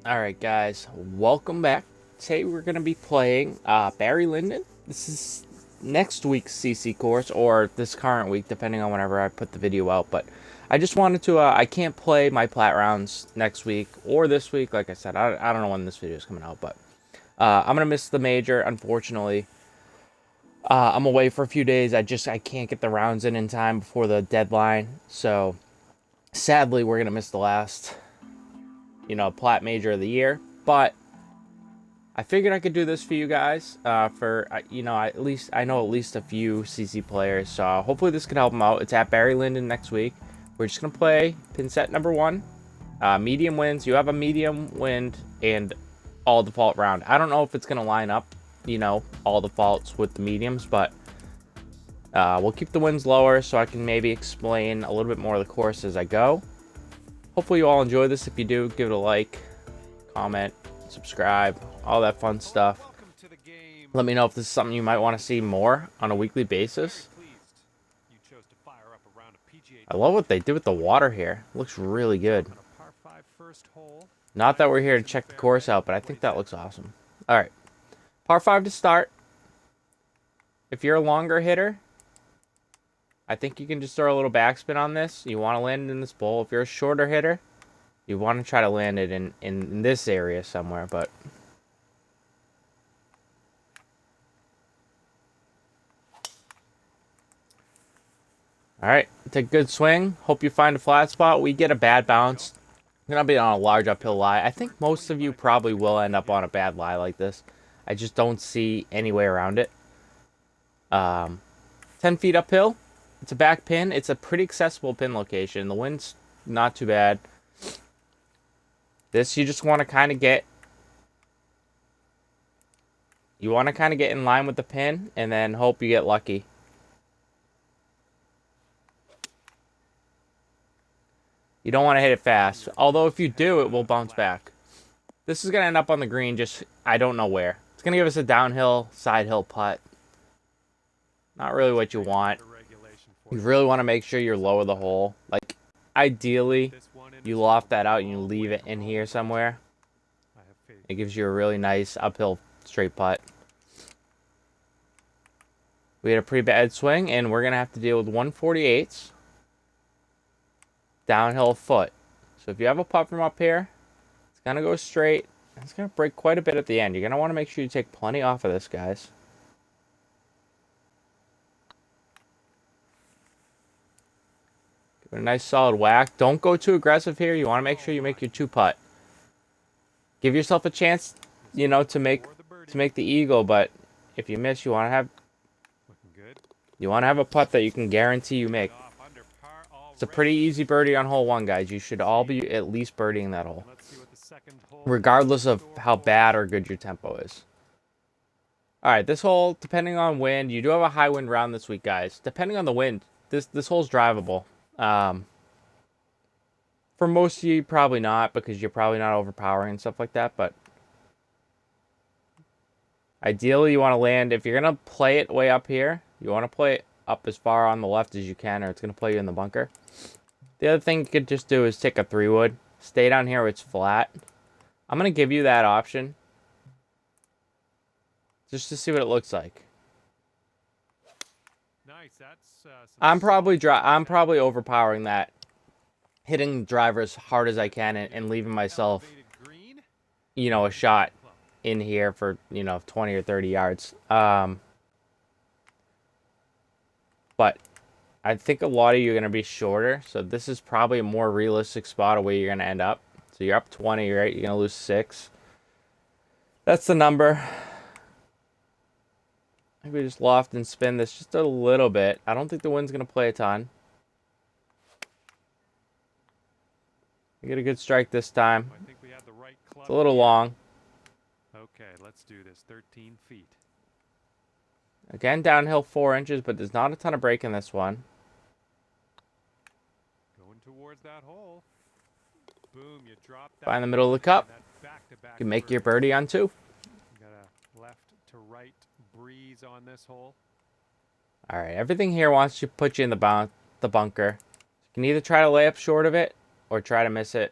Alright guys, welcome back. Today we're going to be playing Barry Lyndon. This is next week's CC course, or this current week, depending on whenever I put the video out. But I just wanted to, I can't play my plat rounds next week or this week. Like I said, I don't know when this video is coming out, but I'm going to miss the major, unfortunately. I'm away for a few days. I can't get the rounds in time before the deadline. So sadly, we're going to miss the last plat major of the year, but I figured I could do this for you guys, at least I know at least a few CC players, so hopefully this could help them out. It's at Barry Lyndon next week. We're just going to play pin set number 1, medium wins. You have a medium wind and all default round. I don't know if it's going to line up, all defaults with the mediums, but we'll keep the wins lower so I can maybe explain a little bit more of the course as I go. Hopefully you all enjoy this. If you do, give it a like, comment, subscribe, all that fun stuff. Let me know if this is something you might want to see more on a weekly basis. I love what they did with the water here. It looks really good. Not that we're here to check the course out, but I think that looks awesome. Alright, par 5 to start. If you're a longer hitter, I think you can just throw a little backspin on this. You want to land it in this bowl. If you're a shorter hitter, you want to try to land it in this area somewhere, but alright, take a good swing. Hope you find a flat spot. We get a bad bounce. You're going to be on a large uphill lie. I think most of you probably will end up on a bad lie like this. I just don't see any way around it. 10 feet uphill. It's a back pin. It's a pretty accessible pin location. The wind's not too bad. This, you just want to kind of get... You want to kind of get in line with the pin and then hope you get lucky. You don't want to hit it fast. Although if you do, it will bounce back. This is going to end up on the green, just I don't know where. It's going to give us a downhill, side hill putt. Not really what you want. You really want to make sure you're low of the hole. Like, ideally, you loft that out and you leave it in here somewhere. It gives you a really nice uphill straight putt. We had a pretty bad swing, and we're going to have to deal with 148s. Downhill foot. So if you have a putt from up here, it's going to go straight. It's going to break quite a bit at the end. You're going to want to make sure you take plenty off of this, guys. A nice solid whack. Don't go too aggressive here. You want to make sure you make your 2-putt. Give yourself a chance, to make the eagle, but if you miss, you want to have a putt that you can guarantee you make. It's a pretty easy birdie on hole 1, guys. You should all be at least birdieing that hole, regardless of how bad or good your tempo is. All right, this hole, depending on wind, you do have a high wind round this week, guys. Depending on the wind, this hole's drivable. For most of you, probably not, because you're probably not overpowering and stuff like that, but ideally you want to land, if you're going to play it way up here, you want to play it up as far on the left as you can, or it's going to play you in the bunker. The other thing you could just do is take a 3-wood, stay down here where it's flat. I'm going to give you that option, just to see what it looks like. I'm probably overpowering that, hitting the driver as hard as I can and leaving myself, a shot in here for, 20 or 30 yards. But I think a lot of you are going to be shorter, so this is probably a more realistic spot of where you're going to end up. So you're up 20, right? You're going to lose 6. That's the number. Maybe just loft and spin this just a little bit. I don't think the wind's going to play a ton. We get a good strike this time. I think we had the right club. It's a little long. Okay, let's do this. 13 feet. Again, downhill 4 inches, but there's not a ton of break in this one. Going towards that hole. Boom, you drop that. Find the middle of the cup. You can make your birdie on 2. Got a left to right breeze on this hole. All right, everything here wants to put you in the bunker. You can either try to lay up short of it or try to miss it.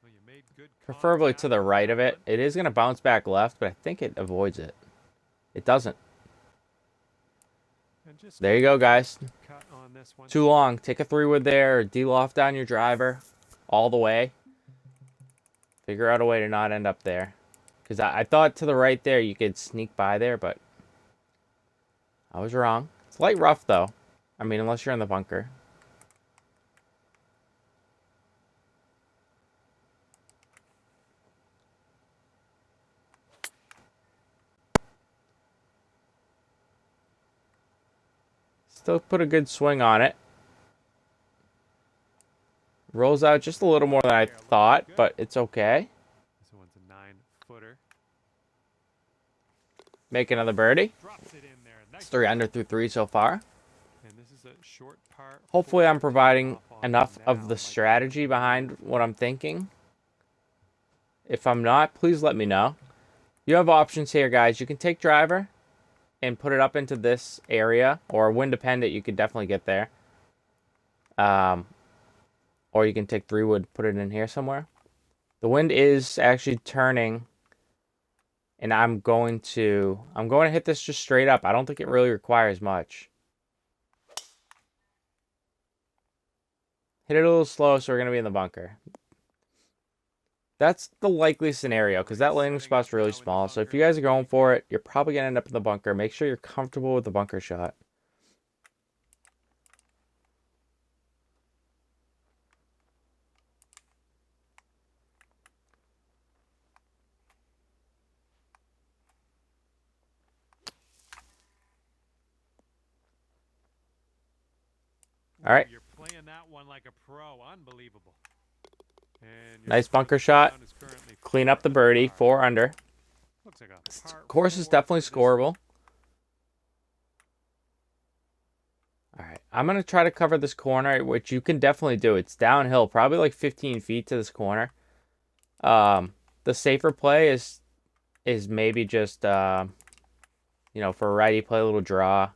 Well, you made good Preferably to the right of it. It is going to bounce back left, but I think it avoids it. It doesn't. There you go, guys. Too long. Take a 3-wood there, or de-loft down your driver all the way. Figure out a way to not end up there. Because I thought to the right there you could sneak by there, but I was wrong. It's light rough, though. I mean, unless you're in the bunker. Still put a good swing on it. Rolls out just a little more than I thought, but it's okay. This one's a 9-footer. Make another birdie. Drops it in there. Nice. It's 3 under through 3 so far. And this is a short par. Hopefully I'm providing enough of the strategy behind what I'm thinking. If I'm not, please let me know. You have options here, guys. You can take driver and put it up into this area, or wind dependent, you could definitely get there. Or you can take 3-wood, put it in here somewhere. The wind is actually turning, and I'm going to hit this just straight up. I don't think it really requires much. Hit it a little slow, so we're going to be in the bunker. That's the likely scenario, because that landing spot's really small. So if you guys are going for it, you're probably going to end up in the bunker. Make sure you're comfortable with the bunker shot. All right. You're playing that one like a pro. Unbelievable. And nice bunker shot. Clean up the birdie. 4 under. Looks like a course is definitely scoreable. All right. I'm going to try to cover this corner, which you can definitely do. It's downhill, probably like 15 feet to this corner. The safer play is maybe just, for a righty, play a little draw.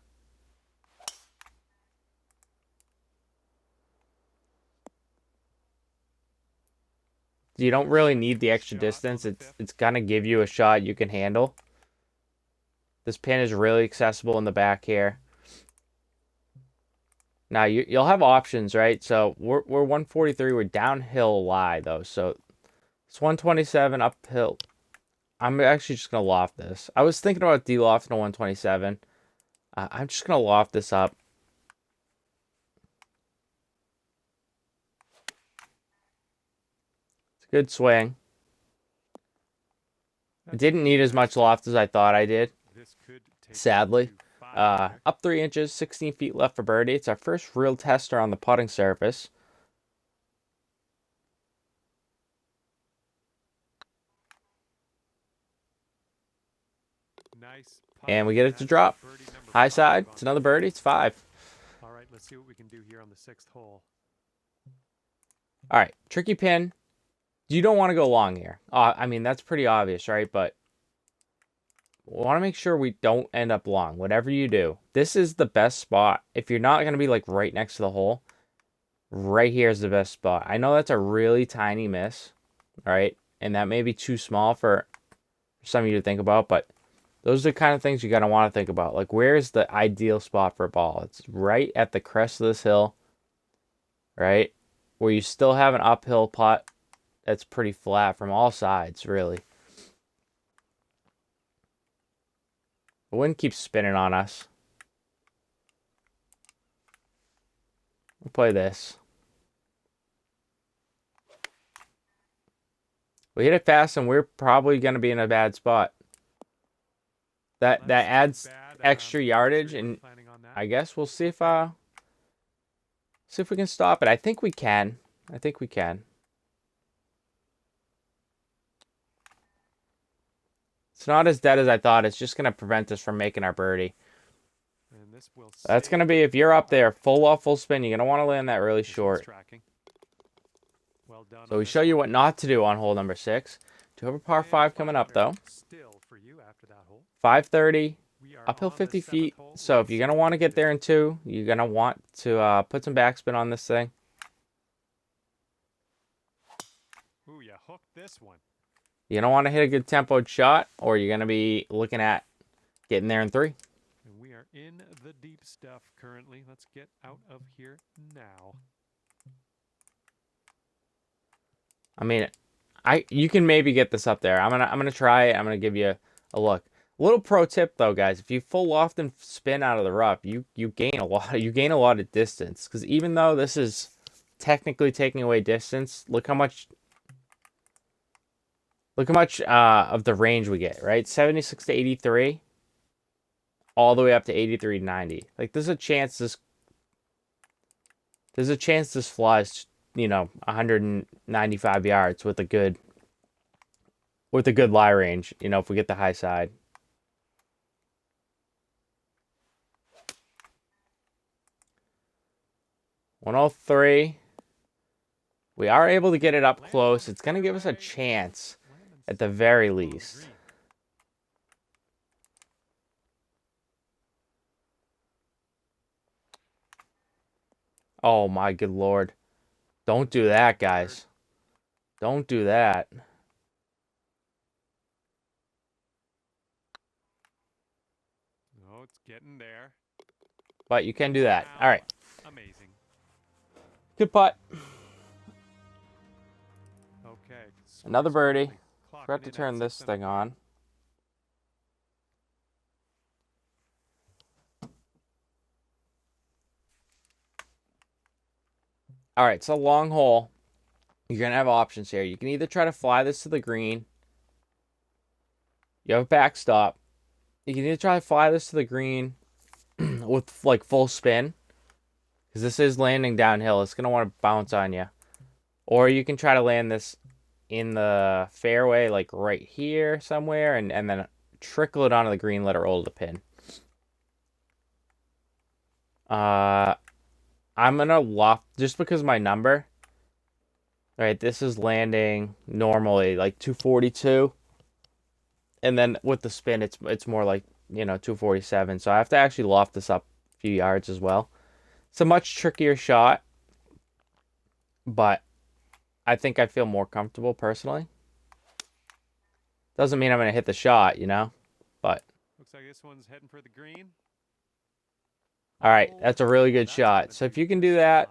You don't really need the extra distance. It's gonna give you a shot you can handle. This pin is really accessible in the back here. Now you'll have options, right? So we're 143. We're downhill lie though. So it's 127 uphill. I'm actually just gonna loft this. I was thinking about de-lofting to 127. I'm just gonna loft this up. Good swing. It didn't need as much loft as I thought I did, sadly. Up 3 inches, 16 feet left for birdie. It's our first real tester on the putting surface. And we get it to drop. High side. It's another birdie. It's 5. All right, let's see what we can do here on the 6th hole. All right, tricky pin. You don't want to go long here. I mean, that's pretty obvious, right? But we want to make sure we don't end up long. Whatever you do, this is the best spot. If you're not going to be like right next to the hole, right here is the best spot. I know that's a really tiny miss, right? And that may be too small for some of you to think about, but those are the kind of things you got to want to think about. Like, where's the ideal spot for a ball? It's right at the crest of this hill, right? Where you still have an uphill putt. That's pretty flat from all sides, really. The wind keeps spinning on us. We'll play this. We hit it fast, and we're probably going to be in a bad spot. That adds extra yardage, and I guess we'll see if we can stop it. I think we can. I think we can. It's not as dead as I thought. It's just going to prevent us from making our birdie. That's going to be, if you're up there, full off, full spin, you're going to want to land that really short. So we show you what not to do on hole number 6. Do have a par 5 coming up, though. 530, uphill 50 feet. So if you're going to want to get there in 2, you're going to want to put some backspin on this thing. Ooh, you hooked this one. You don't want to hit a good tempoed shot, or you're going to be looking at getting there in 3. And we are in the deep stuff currently. Let's get out of here now. I mean, you can maybe get this up there. I'm gonna try it. I'm gonna give you a look. Little pro tip though, guys: if you full loft and spin out of the rough, you gain a lot. You gain a lot of distance, because even though this is technically taking away distance, look how much of the range we get. Right, 76 to 83, all the way up to 83 to 90. Like there's a chance this flies, 195 yards with a good lie range, if we get the high side. $103. We are able to get it up close. It's going to give us a chance at the very least. Oh my good lord. Don't do that, guys. Don't do that. Oh, it's getting there. But you can do that. All right. Amazing. Good putt. Okay. Another birdie. Forgot to turn this thing on. All right, it's a long hole. You're going to have options here. You can either try to fly this to the green. You have a backstop. You can either try to fly this to the green with like full spin, because this is landing downhill. It's going to want to bounce on you. Or you can try to land this in the fairway, like right here somewhere, and then trickle it onto the green, let it roll to the pin. I'm going to loft, just because of my number. All right, this is landing normally like 242. And then with the spin, it's more like, 247. So I have to actually loft this up a few yards as well. It's a much trickier shot, but I think I feel more comfortable personally. Doesn't mean I'm going to hit the shot, but. Looks like this one's heading for the green. All right, that's a really good shot. So if you can do that,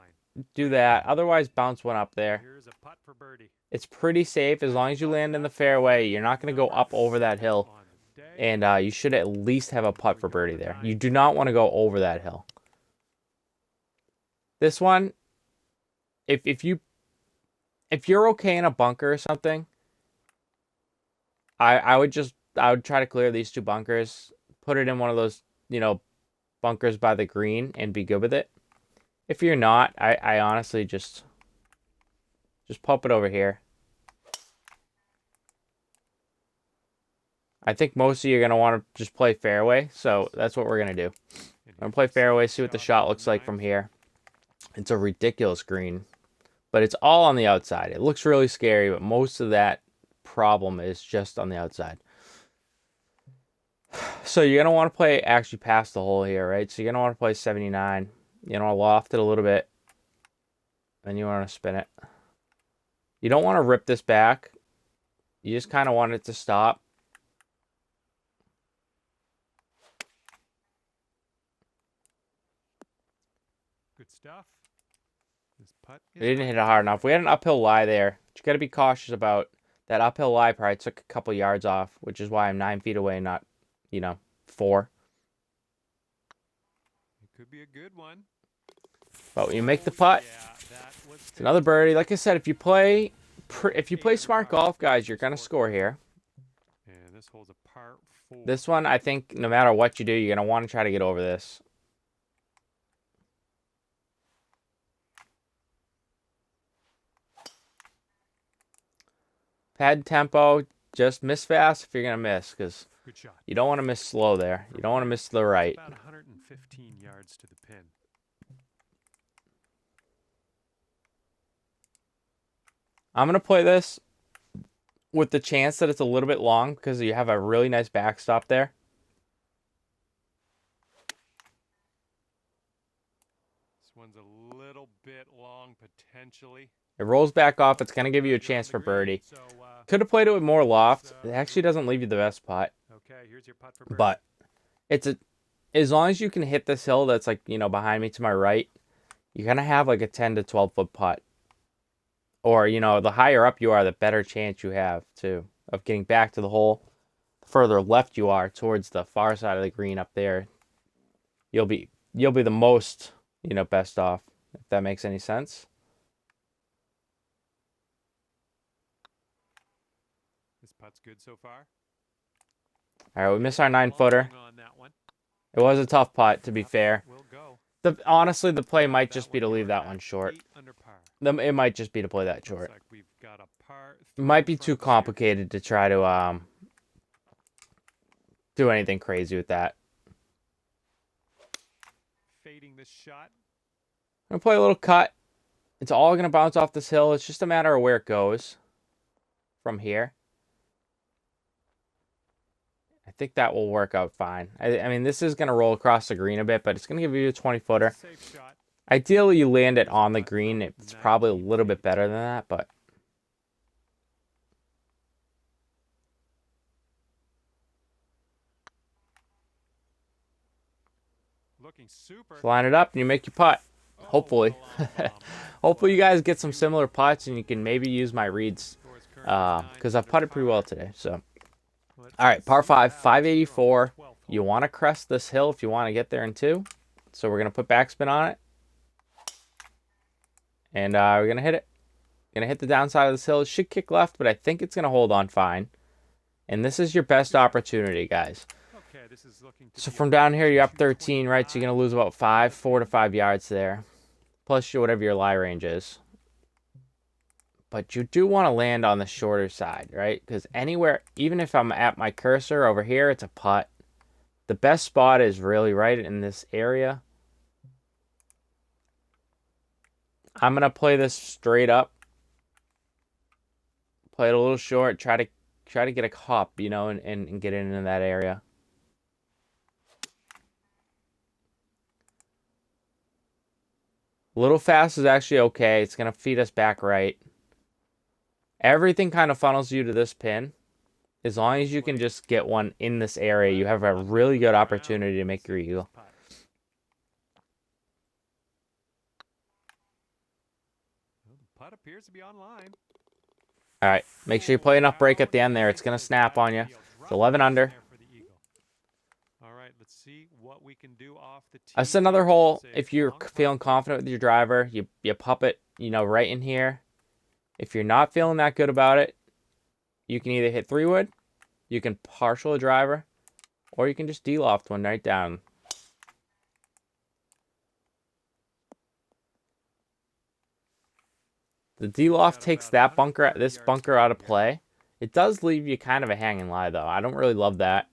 do that. Otherwise, bounce one up there. Here's a putt for birdie. It's pretty safe as long as you land in the fairway. You're not going to go up over that hill. And you should at least have a putt for birdie there. You do not want to go over that hill. This one, if you're okay in a bunker or something, I would try to clear these 2 bunkers, put it in one of those, bunkers by the green, and be good with it. If you're not, I honestly just pop it over here. I think most of you are going to want to just play fairway, so that's what we're going to do. I'm going to play fairway, see what the shot looks like from here. It's a ridiculous green, but it's all on the outside. It looks really scary, but most of that problem is just on the outside. So you're going to want to play actually past the hole here, right? So you're going to want to play 79. You know, loft it a little bit, and you want to spin it. You don't want to rip this back. You just kind of want it to stop. Good stuff. This putt is We didn't hit it hard enough. We had an uphill lie there. But you got to be cautious about that uphill lie. Probably took a couple yards off, which is why I'm 9 feet away, not 4. It could be a good one. But when you make the putt, it's another birdie. Like I said, if you play smart golf, guys, you're gonna score here. And this hole's a par 4. This one, I think, no matter what you do, you're gonna want to try to get over this. Pad tempo, just miss fast if you're gonna miss, because you don't want to miss slow there. You don't want to miss to the right. About 115 yards to the pin. I'm gonna play this with the chance that it's a little bit long because you have a really nice backstop there. This one's a little bit long potentially. It rolls back off. It's gonna give you a chance for birdie. So Could have played it with more loft. It actually doesn't leave you the best putt. Okay, here's your putt for birdie. But it's as long as you can hit this hill that's like, behind me to my right, you're going to have like a 10 to 12 foot putt. Or, the higher up you are, the better chance you have, too, of getting back to the hole. The further left you are towards the far side of the green up there, you'll be the most, best off, if that makes any sense. This putt's good so far. All right, we missed our 9-footer. On that one. It was a tough putt, to be fair. Will go. Honestly, the play might just be to leave that one short. 8 under par. It might just be to play that short. Looks like we've got a par It might be from too here. complicated to try to do anything crazy with that. Fading this shot. I'm going to play a little cut. It's all going to bounce off this hill. It's just a matter of where it goes from here. I think that will work out fine. I mean, this is going to roll across the green a bit, but it's going to give you a 20-footer. Safe shot. Ideally, you land it on the green. It's probably a little bit better than that, but... Looking super. line it up and you make your putt. Hopefully. Oh, Hopefully you guys get some similar putts and you can maybe use my reads. Because I've putted pretty well today. So, all right, par 5, 584. You want to crest this hill if you want to get there in 2. So we're going to put backspin on it. And we're going to hit it. Going to hit the downside of this hill. It should kick left, but I think it's going to hold on fine. And this is your best opportunity, guys. So from down here, you're up 13, right? So you're going to lose about 4 to 5 yards there. Plus whatever your lie range is. But you do want to land on the shorter side, right? Because anywhere, even if I'm at my cursor over here, it's a putt. The best spot is really right in this area. I'm going to play this straight up. Play it a little short. Try to get a cup, and get into that area. A little fast is actually okay. It's going to feed us back right. Everything kind of funnels you to this pin. As long as you can just get one in this area, you have a really good opportunity to make your eagle. The putt appears to be online. All right, make sure you play enough break at the end there. It's going to snap on you. It's 11 under. All right, let's see what we can do off the tee. That's another hole. If you're feeling confident with your driver, you pop it, right in here. If you're not feeling that good about it, you can either hit 3-wood, you can partial a driver, or you can just D-loft one right down. The D-loft takes that this bunker out of play. It does leave you kind of a hanging lie, though. I don't really love that.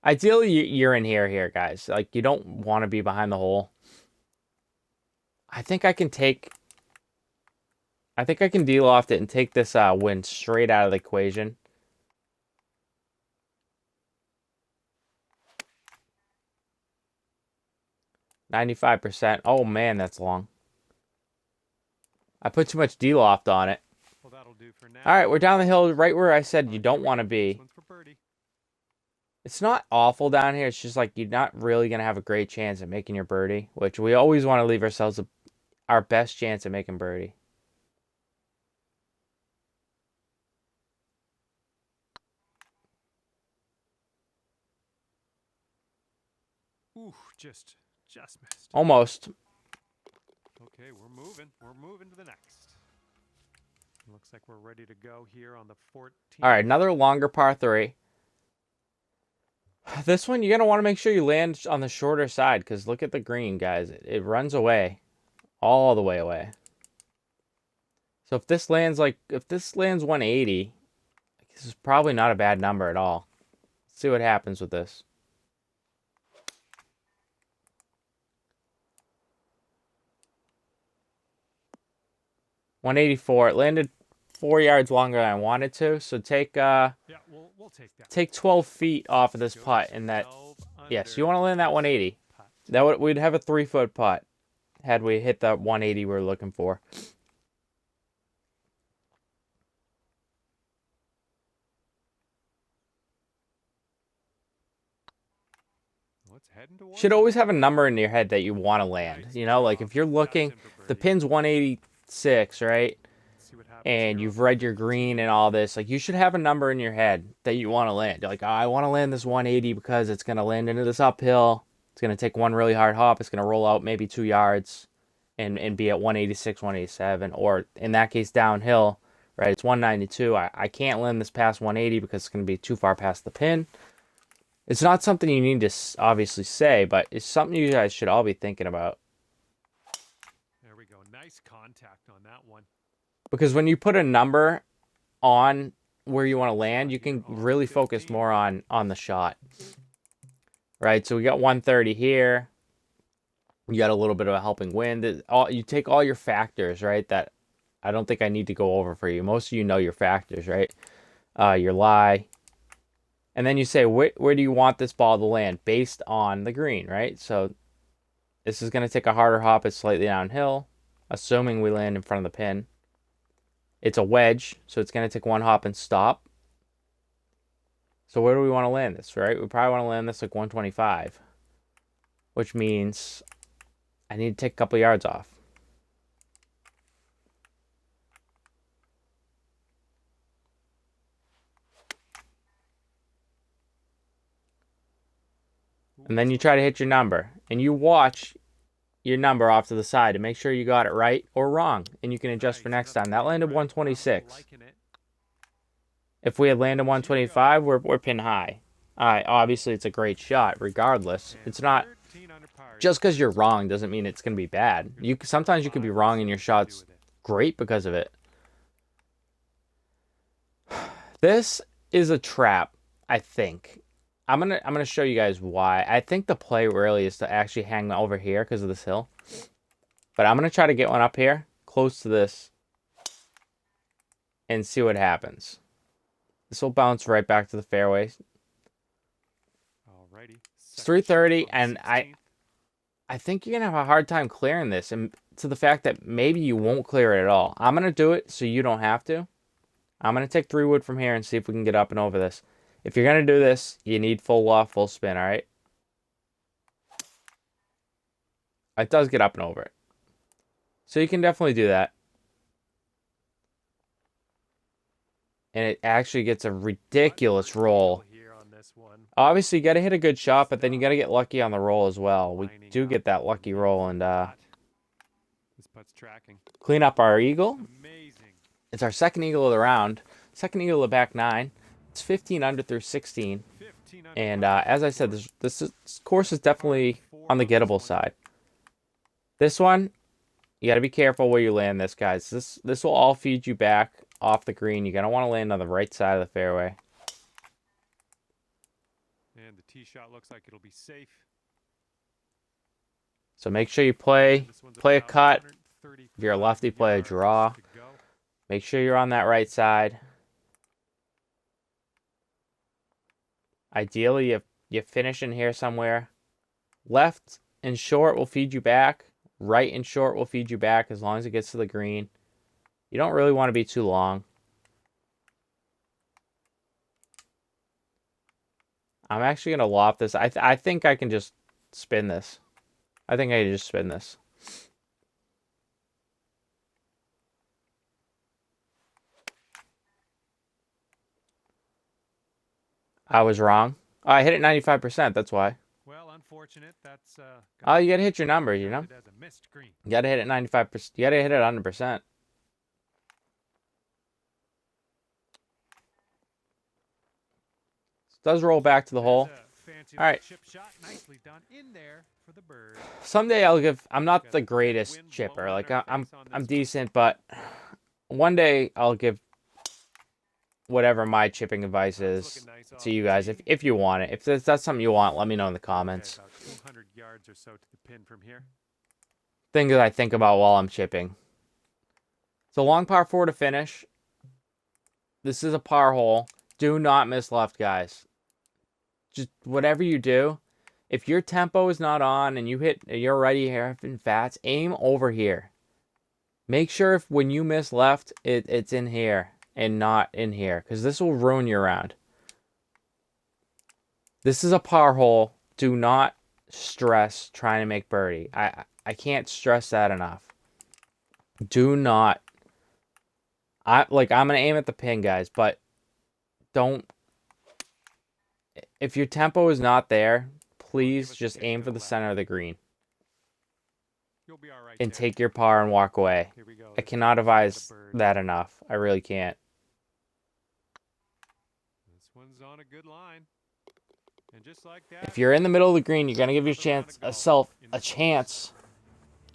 Ideally, you're in here, guys. Like, you don't want to be behind the hole. I think I can D-loft it and take this wind straight out of the equation. %. Oh, man, that's long. I put too much D-loft on it. Well, that'll do for now. All right, we're down the hill right where I said you don't want to be. It's not awful down here. It's just like you're not really going to have a great chance at making your birdie, which we always want to leave ourselves our best chance at making birdie. Ooh, just missed. Almost. Okay, we're moving. We're moving to the next. Looks like we're ready to go here on the 14th. All right, another longer par 3. This one, you're going to want to make sure you land on the shorter side because look at the green, guys. It runs away. All the way away. So if this lands 180, this is probably not a bad number at all. Let's see what happens with this. .184. It landed 4 yards longer than I wanted to. So take we'll take that. Take 12 feet off of this putt, and that. Yes, you want to land that 180. We'd have a 3-foot putt. had we hit the 180 we were looking for. Should always have a number in your head that you want to land. You know, like if you're looking, the pin's 186, right? And you've read your green and all this, like you should have a number in your head that you want to land. You're like, oh, I want to land this 180 because it's going to land into this uphill. It's going to take one really hard hop. It's going to roll out maybe 2 yards and be at 186, 187. Or in that case, downhill, right? It's 192. I can't land this past 180 because it's going to be too far past the pin. It's not something you need to obviously say, but it's something you guys should all be thinking about. There we go. Nice contact on that one. Because when you put a number on where you want to land, you can really focus more on the shot. Right? So we got 130 here. You got a little bit of a helping wind. You take all your factors, right? That I don't think I need to go over for you. Most of you know your factors, right? Your lie. And then you say, where do you want this ball to land based on the green, right? So this is going to take a harder hop. It's slightly downhill, assuming we land in front of the pin. It's a wedge, so it's going to take one hop and stop. So where do we want to land this, right? We probably want to land this like 125, which means I need to take a couple yards off. And then you try to hit your number. And you watch your number off to the side to make sure you got it right or wrong. And you can adjust for next time. That landed 126. If we had landed 125, we're pin high. Obviously, it's a great shot regardless. It's not... Just because you're wrong doesn't mean it's going to be bad. Sometimes you can be wrong and your shot's great because of it. This is a trap, I think. I'm gonna show you guys why. I think the play really is to actually hang over here because of this hill. But I'm gonna try to get one up here, close to this, and see what happens. This will bounce right back to the fairway. Alrighty. It's 330, and I think you're gonna have a hard time clearing this, and to the fact that maybe you won't clear it at all. I'm gonna do it so you don't have to. I'm gonna take 3 wood from here and see if we can get up and over this. If you're going to do this, you need full loft, full spin, all right? It does get up and over it. So you can definitely do that. And it actually gets a ridiculous roll. Obviously, you got to hit a good shot, but then you got to get lucky on the roll as well. We do get that lucky roll, and clean up our eagle. It's our second eagle of the round. Second eagle of the back 9. It's 15 under through 16. And as I said, this course is definitely on the gettable side. This one, you got to be careful where you land this, guys. This will all feed you back off the green. You're going to want to land on the right side of the fairway. And the tee shot looks like it'll be safe. So make sure you play a cut. If you're a lefty, play a draw. Make sure you're on that right side. Ideally, you finish in here somewhere. Left and short will feed you back. Right and short will feed you back as long as it gets to the green. You don't really want to be too long. I'm actually going to loft this. I think I can just spin this. I think I can just spin this. I was wrong. I hit it 95%, that's why. Well, unfortunate. That's oh, you gotta hit your number, you know? You gotta hit it 95%. You gotta hit it 100%. It does roll back to the hole. All right. Someday I'll give... I'm not the greatest chipper. Like, I'm decent, but one day I'll give whatever my chipping advice is to you guys, if you want it. If that's something you want, let me know in the comments. Things that I think about while I'm chipping. It's a long par 4 to finish. This is a par hole. Do not miss left, guys. Just whatever you do, If your tempo is not on and you're already having fats, aim over here. Make sure if when you miss left, it's in here and not in here, because this will ruin your round. This is a par hole. Do not stress trying to make birdie. I can't stress that enough. Do not. I'm gonna aim at the pin, guys, but don't. If your tempo is not there, please just aim for the center of the green. You'll be all right And there. take your par and walk away. Here we go. I cannot advise that enough. I really can't. This one's on a good line. And just like that, If you're in the middle of the green, you're gonna give yourself a chance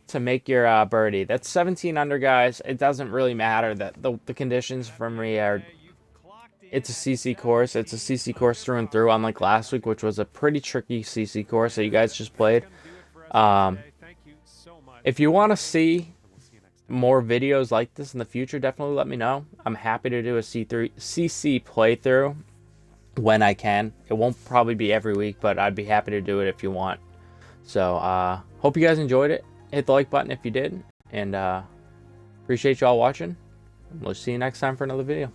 to make your birdie. That's 17 under, guys. It doesn't really matter that the conditions for me are. It's a CC course. It's a CC course through and through, unlike last week, which was a pretty tricky CC course that you guys just played. If you want to see more videos like this in the future, definitely let me know. I'm happy to do a CC playthrough when I can. It won't probably be every week, but I'd be happy to do it if you want. So, hope you guys enjoyed it. Hit the like button if you did, and appreciate y'all watching. We'll see you next time for another video.